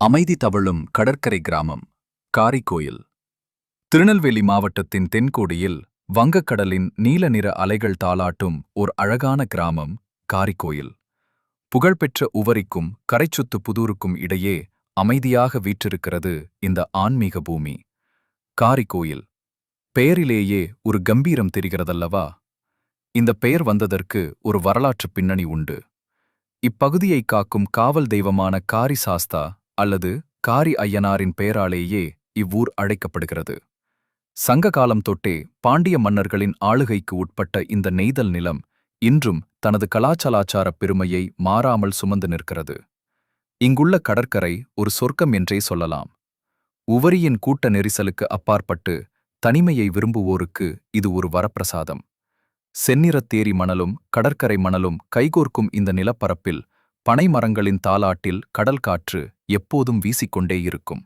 அமைதி தவழும் கடற்கரை கிராமம் காரிக்கோயில். திருநெல்வேலி மாவட்டத்தின் தென்கோடியில் வங்கக்கடலின் நீல நிற அலைகள் தாலாட்டும் ஓர் அழகான கிராமம் காரிக்கோயில். புகழ்பெற்ற உவரிக்கும் கரைச்சுத்து புதூருக்கும் இடையே அமைதியாக வீற்றிருக்கிறது இந்த ஆன்மீக பூமி காரிக்கோயில். பெயரிலேயே ஒரு கம்பீரம் தெரிகிறதல்லவா? இந்த பெயர் வந்ததற்கு ஒரு வரலாற்று பின்னணி உண்டு. இப்பகுதியை காக்கும் காவல் தெய்வமான காரி சாஸ்தா அல்லது காரி ஐயனாரின் பெயராலேயே இவ்வூர் அழைக்கப்படுகிறது. சங்க காலம் தொட்டே பாண்டிய மன்னர்களின் ஆளுகைக்கு உட்பட்ட இந்த நெய்தல் நிலம் இன்றும் தனது கலாச்சார பெருமையை மாறாமல் சுமந்து நிற்கிறது. இங்குள்ள கடற்கரை ஒரு சொர்க்கம் என்றே சொல்லலாம். உவரியின் கூட்ட நெரிசலுக்கு அப்பாற்பட்டு தனிமையை விரும்புவோருக்கு இது ஒரு வரப்பிரசாதம். செந்நிறத்தேரி மணலும் கடற்கரை மணலும் கைகோர்க்கும் இந்த நிலப்பரப்பில் பனை மரங்களின் தாலாட்டில் கடல் காற்று எப்போதும் வீசிக்கொண்டே இருக்கும்.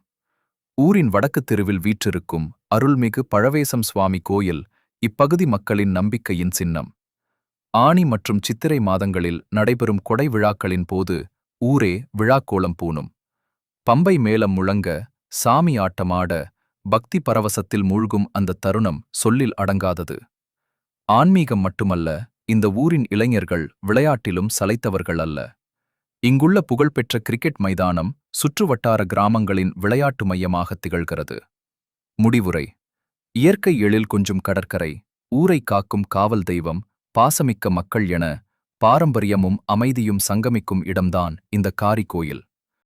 ஊரின் வடக்குத் தெருவில் வீற்றிருக்கும் அருள்மிகு பழவேசம் சுவாமி கோயில் இப்பகுதி மக்களின் நம்பிக்கையின் சின்னம். ஆனி மற்றும் சித்திரை மாதங்களில் நடைபெறும் கொடை விழாக்களின் போது ஊரே விழாக்கோலம் பூணும். பம்பை மேளம் முழங்க, சாமி ஆட்டமாட, பக்தி பரவசத்தில் மூழ்கும் அந்த தருணம் சொல்லில் அடங்காதது. ஆன்மீகம் மட்டுமல்ல, இந்த ஊரின் இளைஞர்கள் விளையாட்டிலும் சளைத்தவர்கள் அல்ல. இங்குள்ள புகழ்பெற்ற கிரிக்கெட் மைதானம் சுற்றுவட்டார கிராமங்களின் விளையாட்டு மையமாக திகழ்கிறது. முடிவுரை: இயற்கை எழில் கொஞ்சும் கடற்கரை, ஊரை காக்கும் காவல் தெய்வம், பாசமிக்க மக்கள் என பாரம்பரியமும் அமைதியும் சங்கமிக்கும் இடம்தான் இந்த காரிக்கோயில்.